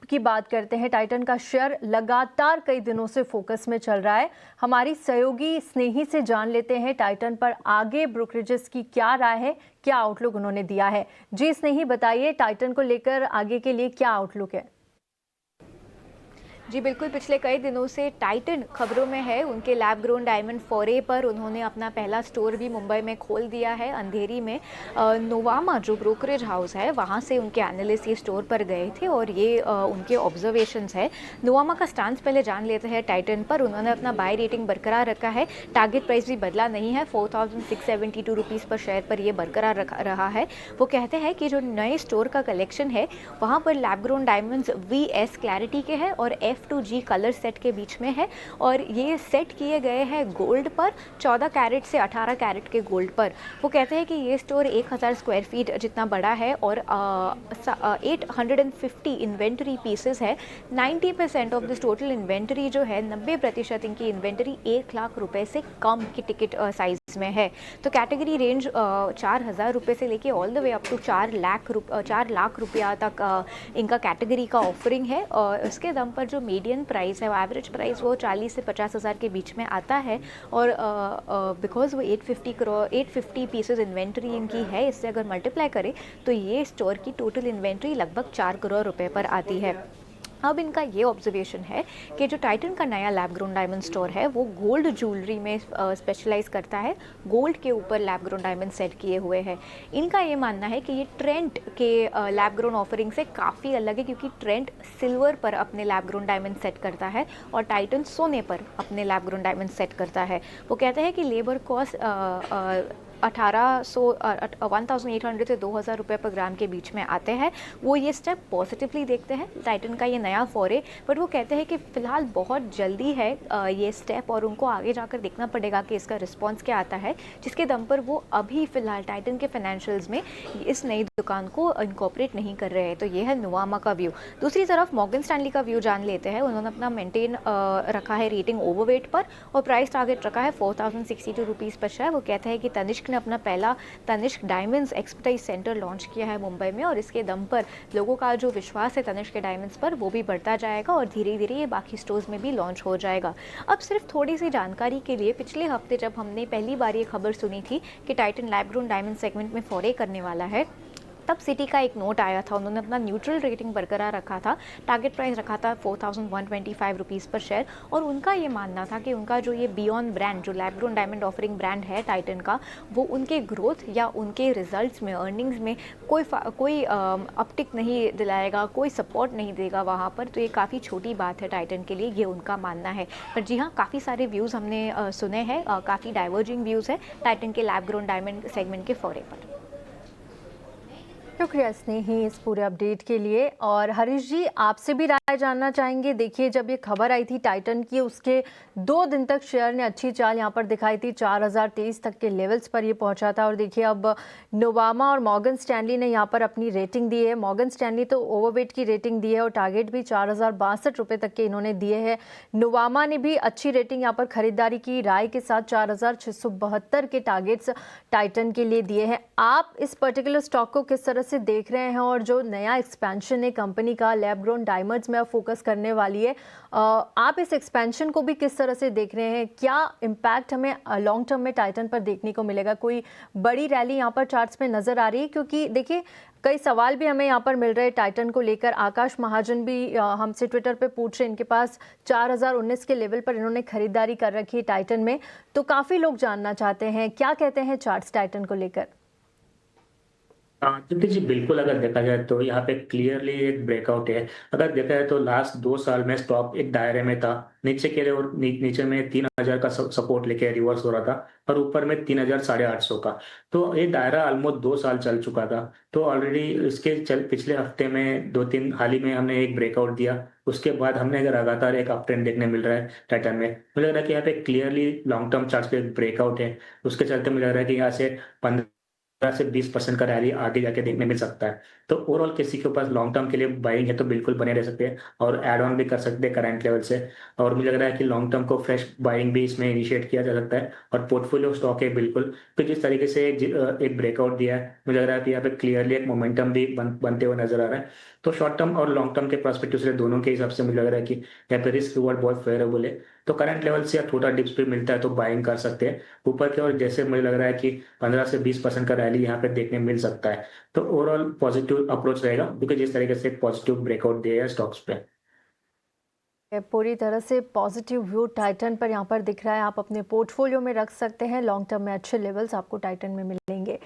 की बात करते हैं। टाइटन का शेयर लगातार कई दिनों से फोकस में चल रहा है। हमारी सहयोगी स्नेही से जान लेते हैं टाइटन पर आगे ब्रोकरेजेस की क्या राय है, क्या आउटलुक उन्होंने दिया है। जी स्नेही, बताइए टाइटन को लेकर आगे के लिए क्या आउटलुक है। जी बिल्कुल, पिछले कई दिनों से टाइटन खबरों में है। उनके लैब ग्रोन डायमंड फोरे पर उन्होंने अपना पहला स्टोर भी मुंबई में खोल दिया है, अंधेरी में। नोवामा जो ब्रोकरेज हाउस है, वहाँ से उनके एनालिस्ट ये स्टोर पर गए थे और ये उनके ऑब्जर्वेशंस है। नोवामा का स्टांस पहले जान लेते हैं टाइटन पर। उन्होंने अपना बाय रेटिंग बरकरार रखा है, टारगेट प्राइस भी बदला नहीं है, 4672 रुपीज़ पर शेयर पर ये बरकरार रहा है। वो कहते हैं कि जो नए स्टोर का कलेक्शन है वहाँ पर lab grown diamonds VS clarity के हैं और F2G कलर सेट के बीच में है, और ये सेट किए गए हैं गोल्ड पर, 14 कैरेट से 18 कैरेट के गोल्ड पर। वो कहते हैं कि ये स्टोर 1000 स्क्वायर फीट जितना बड़ा है और 850 इन्वेंटरी पीसेस है। 90% ऑफ दिस टोटल इन्वेंटरी जो है, 90% इनकी इन्वेंटरी 1 लाख रुपए से कम की टिकट साइज में है। तो कैटेगरी रेंज 4000 रुपये से लेके all the way up to 4 lakh रुपया तक इनका कैटेगरी का ऑफरिंग है। और उसके दम पर जो मीडियन प्राइस है, वो एवरेज प्राइस वो 40 से 50 हज़ार के बीच में आता है। और बिकॉज वो 850 पीसेज इन्वेंट्री इनकी है, इससे अगर मल्टीप्लाई करें तो ये स्टोर की टोटल इन्वेंट्री लगभग 4 करोड़ रुपए पर आती है। अब इनका ये ऑब्जर्वेशन है कि जो टाइटन का नया लैब ग्रोन डायमंड स्टोर है वो गोल्ड ज्वेलरी में स्पेशलाइज करता है। गोल्ड के ऊपर लैब ग्रोन डायमंड सेट किए हुए हैं। इनका ये मानना है कि ये ट्रेंड के लैब ग्रोन ऑफरिंग से काफ़ी अलग है, क्योंकि ट्रेंड सिल्वर पर अपने लैब ग्रोन डायमंड सेट करता है और टाइटन सोने पर अपने लैब ग्रोन डायमंड सेट करता है। वो कहते हैं कि लेबर कॉस्ट 1800 से 2000 रुपये पर ग्राम के बीच में आते हैं। वो ये स्टेप पॉजिटिवली देखते हैं टाइटन का ये नया फोरे, बट वो कहते हैं कि फ़िलहाल बहुत जल्दी है ये स्टेप, और उनको आगे जाकर देखना पड़ेगा कि इसका रिस्पॉन्स क्या आता है, जिसके दम पर वो अभी फ़िलहाल टाइटन के फाइनेंशियल्स में इस नई दुकान को इनकॉर्पोरेट नहीं कर रहे हैं। तो ये है नोवामा का व्यू। दूसरी तरफ मॉर्गन स्टैनली का व्यू जान लेते हैं। उन्होंने अपना मेंटेन रखा है रेटिंग ओवरवेट पर और प्राइस टारगेट रखा है 4062 रुपीज़ पर शेयर। वो कहते हैं कि तनिष्क ने अपना पहला Tanishq diamonds expertise centre launch किया है मुंबई में, और इसके दम पर लोगों का जो विश्वास है तनिष्क के डायमंड्स पर वो भी बढ़ता जाएगा और धीरे धीरे ये बाकी स्टोर्स में भी लॉन्च हो जाएगा। अब सिर्फ थोड़ी सी जानकारी के लिए, पिछले हफ्ते जब हमने पहली बार ये खबर सुनी थी कि Titan lab grown diamond segment में फोरे करने वाला है, तब सिटी का एक नोट आया था। उन्होंने अपना न्यूट्रल रेटिंग बरकरार रखा था, टारगेट प्राइस रखा था 4125 रुपीज़ पर शेयर, और उनका ये मानना था कि उनका जो ये बियॉन्ड ब्रांड, जो lab grown diamond offering brand है टाइटन का, वो उनके ग्रोथ या उनके रिजल्ट्स में, अर्निंग्स में कोई अपटिक नहीं दिलाएगा, कोई सपोर्ट नहीं देगा वहाँ पर। तो ये काफ़ी छोटी बात है टाइटन के लिए, ये उनका मानना है। पर जी हाँ, काफ़ी सारे व्यूज़ हमने सुने हैं, काफ़ी डाइवर्जिंग व्यूज़ है टाइटन के लैब ग्रोन डायमंड सेगमेंट के फोरे पर। शुक्रिया स्नेही इस पूरे अपडेट के लिए। और हरीश जी, आपसे भी राय जानना चाहेंगे। देखिए, जब ये खबर आई थी टाइटन की, उसके 2 दिन तक शेयर ने अच्छी चाल यहाँ पर दिखाई थी, 4023 तक के लेवल्स पर ये पहुंचा था। और देखिए अब नोवामा और मॉर्गन स्टैनली ने यहाँ पर अपनी रेटिंग दी है। मॉर्गन स्टैनली तो ओवरवेट की रेटिंग दी है और टारगेट भी 4062 रुपये तक के इन्होंने दिए हैं। नोवामा ने भी अच्छी रेटिंग यहाँ पर खरीदारी की राय के साथ 4672 के टारगेट्स टाइटन के लिए दिए हैं। आप इस पर्टिकुलर स्टॉक को किस तरह से देख रहे हैं, और जो नया एक्सपेंशन है कंपनी का लैब ग्रोन डायमंड्स में फोकस करने वाली है, आप इस एक्सपेंशन को भी किस तरह से देख रहे हैं? क्या इम्पैक्ट हमें लॉन्ग टर्म में टाइटन पर देखने को मिलेगा? कोई बड़ी रैली यहाँ पर चार्ट्स में नजर आ रही है? क्योंकि देखिए, कई सवाल भी हमें यहाँ पर मिल रहे हैं टाइटन को लेकर। आकाश महाजन भी हमसे ट्विटर पे पूछ रहे हैं, इनके पास 4019 के लेवल पर इन्होंने खरीदारी कर रखी है टाइटन में। तो काफी लोग जानना चाहते हैं, क्या कहते हैं चार्ट्स टाइटन को लेकर? हाँ, जी बिल्कुल, अगर देखा जाए तो यहाँ पे क्लियरली एक ब्रेकआउट है। अगर देखा जाए तो लास्ट 2 साल में स्टॉक एक दायरे में था, नीचे के लिए, और नीचे में 3000 का सपोर्ट लेके रिवर्स हो रहा था, और ऊपर में 3000 850 का। तो ये दायरा ऑलमोस्ट 2 साल चल चुका था। तो ऑलरेडी इसके पिछले हफ्ते में 2-3 हाल ही में हमने एक ब्रेकआउट दिया। उसके बाद हमने अगर लगातार एक अप ट्रेंड देखने मिल रहा है टाइटन में, मुझे लग रहा है कि यहाँ पे क्लियरली लॉन्ग टर्म चार्ट पे एक ब्रेकआउट है। उसके चलते मुझे लग रहा है कि यहाँ से 15 से 20% का रैली आगे जाके देखने मिल सकता है। तो ओवरऑल किसी के पास लॉन्ग टर्म के लिए बाइंग है तो बिल्कुल बने रह सकते हैं, और एड ऑन भी कर सकते हैं करंट लेवल से। और मुझे लग रहा है कि लॉन्ग टर्म को फ्रेश बाइंग भी इसमें इनिशिएट किया जा सकता है, और पोर्टफोलियो स्टॉक है बिल्कुल। तो जिस तरीके से एक ब्रेकआउट दिया है, मुझे लग रहा है कि यहाँ पे क्लियरली एक मोमेंटम भी बनते हुए नजर आ रहा है। तो शॉर्ट टर्म और लॉन्ग टर्म के पर्सपेक्टिव से दोनों के हिसाब से मुझे लग रहा है कि यहाँ पे रिस्क रिवॉर्ड बहुत फेवरेबल है। तो करंट लेवल से या छोटा डिप्स पे मिलता है तो बाइंग कर सकते हैं ऊपर की ओर। जैसे मुझे लग रहा है कि 15 से 20% का रैली यहाँ पे देखने मिल सकता है। तो ओवरऑल पॉजिटिव अप्रोच रहेगा क्योंकि जिस तरीके से पॉजिटिव ब्रेकआउट दिया है स्टॉक्स पे। पूरी तरह से पॉजिटिव व्यू टाइटन पर यहाँ पर दिख रहा है। आप अपने पोर्टफोलियो में रख सकते हैं। लॉन्ग टर्म में अच्छे लेवल्स आपको टाइटन में मिलेंगे।